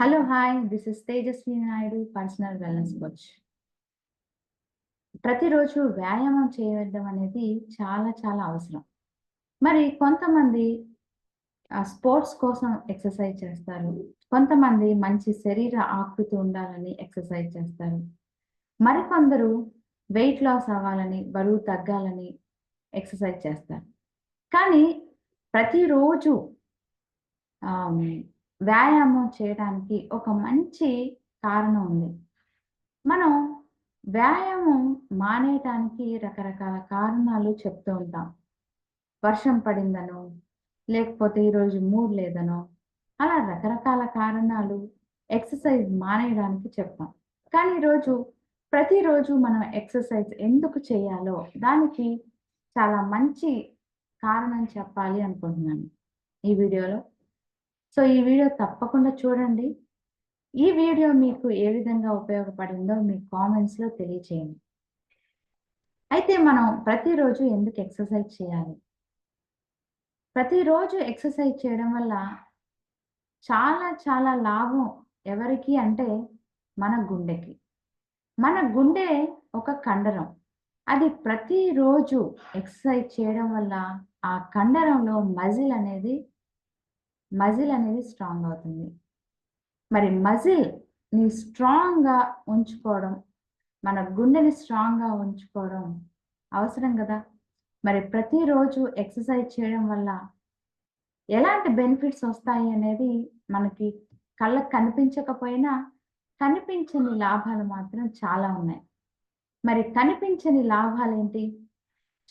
Hello hi this is Tejaswi Naidu personal wellness coach. ప్రతిరోజు వ్యాయామం చేయడం అనేది చాలా చాలా అవసరం. మరి కొంతమంది స్పోర్ట్స్ కోసం ఎక్సర్సైజ్ చేస్తారు. కొంతమంది మంచి శరీర ఆకృతి ఉండాలని ఎక్సర్సైజ్ చేస్తారు. మరికొందరు వెయిట్ లాస్ అవ్వాలని, బరువు తగ్గాలని ఎక్సర్సైజ్ చేస్తారు. కానీ ప్రతిరోజు ఆహ్, వ్యాయామం చేయడానికి ఒక మంచి కారణం ఉంది. మనం వ్యాయామం మానేయటానికి రకరకాల కారణాలు చెప్తూ ఉంటాం. వర్షం పడిందనో, లేకపోతే ఈరోజు మూడ్ లేదనో, అలా రకరకాల కారణాలు ఎక్సర్సైజ్ మానేయడానికి చెప్తాం. కానీ ప్రతిరోజు మనం ఎక్సర్సైజ్ ఎందుకు చేయాలో దానికి చాలా మంచి కారణం చెప్పాలి అనుకుంటున్నాను ఈ వీడియోలో. సో, ఈ వీడియో తప్పకుండా చూడండి. ఈ వీడియో మీకు ఏ విధంగా ఉపయోగపడిందో మీ కామెంట్స్‌లో తెలియచేయండి. అయితే మనం ప్రతిరోజు ఎందుకు ఎక్సర్సైజ్ చేయాలి? ప్రతిరోజు ఎక్సర్సైజ్ చేయడం వల్ల చాలా చాలా లాభం ఎవరికి అంటే మన గుండెకి. మన గుండె ఒక కండరం. అది ప్రతిరోజు ఎక్సర్సైజ్ చేయడం వల్ల ఆ కండరంలో మజిల్ అనేది స్ట్రాంగ్ అవుతుంది. మరి మజిల్‌ని స్ట్రాంగ్‌గా ఉంచుకోవడం, మన గుండెని స్ట్రాంగ్‌గా ఉంచుకోవడం అవసరం గదా! మరి ప్రతిరోజు ఎక్సర్సైజ్ చేయడం వల్ల ఎలాంటి బెనిఫిట్స్ ఒస్తాయి అనేది మనకి కళ్ళకి కనిపించకపోయినా, కనిపించని లాభాలు మాత్రం చాలా ఉన్నాయి. మరి కనిపించని లాభాలేంటి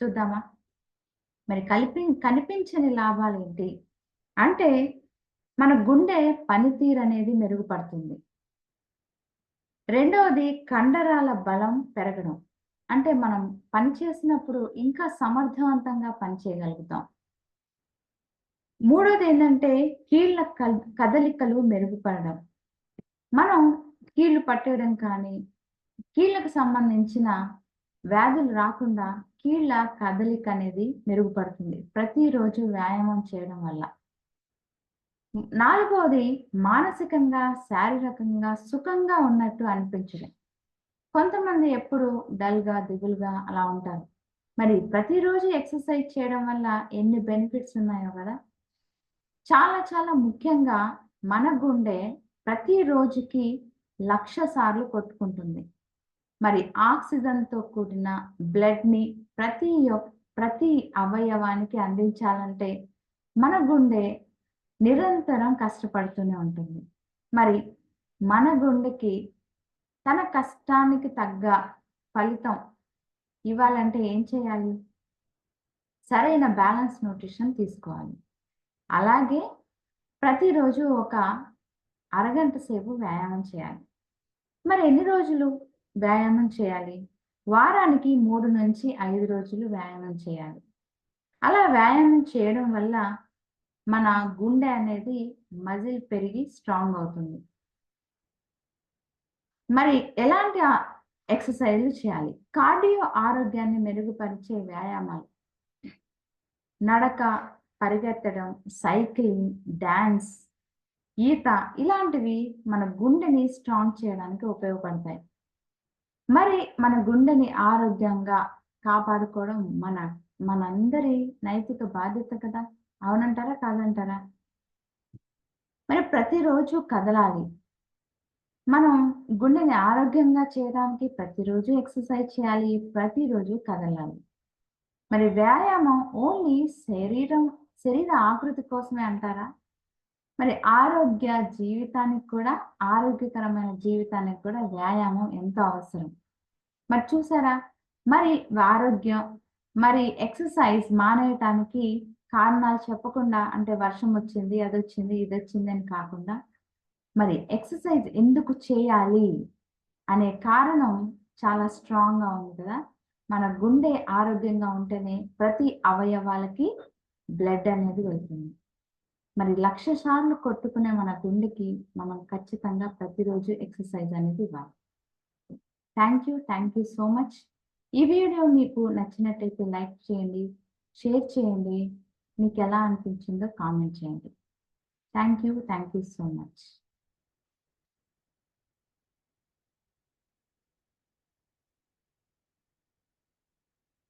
చూద్దామా? మరి కనిపించని లాభాలేంటి? అంటే మన గుండె పనితీరనేది మెరుగుపడుతుంది. రెండవది కండరాల బలం పెరగడం. అంటే మనం పని చేసినప్పుడు ఇంకా సమర్థవంతంగా పని చేయగలుగుతాం. మూడోదేంటంటే కీళ్ళ కదలికలు మెరుగుపడడం. మనం కీళ్ళు పట్టేయడం కానీ, కీళ్ళకు సంబంధించిన వ్యాధులు రాకుండా కీళ్ళ కదలిక అనేది మెరుగుపడుతుంది. ప్రతిరోజు వ్యాయామం చేయడం వల్ల. నాలుగవది మానసికంగా, శారీరకంగా సుఖంగా ఉన్నట్టు అనిపించడం. కొంతమంది ఎప్పుడు డల్‌గా, దిగులుగా అలా ఉంటారు. మరి ప్రతిరోజు ఎక్సర్సైజ్ చేయడం వల్ల ఎన్ని బెనిఫిట్స్ ఉన్నాయో గదా! చాలా చాలా ముఖ్యంగా మన గుండె ప్రతి రోజుకి 1,00,000 సార్లు కొట్టుకుంటుంది. మరి ఆక్సిజన్‌తో కూడిన బ్లడ్‌ని ప్రతి అవయవానికి అందించాలంటే మన గుండె నిరంతరం కష్టపడుతూనే ఉంటుంది. మరి మన గుండెకి తన కష్టానికి తగ్గ ఫలితం ఇవ్వాలంటే ఏం చేయాలి? సరైన బ్యాలెన్స్ న్యూట్రిషన్ తీసుకోవాలి. అలాగే ప్రతిరోజు ఒక అరగంట సేపు వ్యాయామం చేయాలి. మరి ఎన్ని రోజులు వ్యాయామం చేయాలి? వారానికి 3-5 రోజులు వ్యాయామం చేయాలి. అలా వ్యాయామం చేయడం వల్ల మన గుండె అనేది మజిల్ పెరిగి స్ట్రాంగ్ అవుతుంది. మరి ఎలాంటి ఎక్సర్‌సైజ్‌లు చేయాలి? కార్డియో ఆరోగ్యాన్ని మెరుగుపరిచే వ్యాయామాలు. నడక, పరిగెత్తడం, సైక్లింగ్, డాన్స్, ఈత ఇలాంటివి మన గుండెని స్ట్రాంగ్ చేయడానికి ఉపయోగపడతాయి. మరి మన గుండెని ఆరోగ్యంగా కాపాడుకోవడం మనందరి నైతిక బాధ్యత కదా! అవునంటారా? కాదంటారా? మరి ప్రతిరోజు కదలాలి. మనం గుండెని ఆరోగ్యంగా చేయడానికి ప్రతిరోజు ఎక్సర్సైజ్ చేయాలి. ప్రతిరోజు కదలాలి. మరి వ్యాయామం ఓన్లీ శరీర ఆకృతి కోసమే అంటారా? మరి ఆరోగ్యకరమైన జీవితానికి కూడా వ్యాయామం ఎంతో అవసరం. మరి చూసారా? మరి ఆరోగ్యం, మరి ఎక్సర్సైజ్ మానేయటానికి కారణాలు చెప్పకుండా అంటే వర్షం వచ్చింది, అదొచ్చింది, ఇదొచ్చింది అని కాకుండా మరి ఎక్సర్సైజ్ ఎందుకు చేయాలి అనే కారణం చాలా స్ట్రాంగ్‌గా ఉంది కదా! మన గుండె ఆరోగ్యంగా ఉంటేనే ప్రతి అవయవాలకి బ్లడ్ అనేది వెళ్తుంది. మరి 1,00,000 సార్లు కొట్టుకునే మన గుండెకి మనం ఖచ్చితంగా ప్రతిరోజు ఎక్సర్సైజ్ అనేది ఇవ్వాలి. Thank you so much. ఈ వీడియో మీకు నచ్చినట్టయితే లైక్ చేయండి, షేర్ చేయండి. మీకెలా అనిపించిందో కామెంట్ చేయండి. Thank you so much.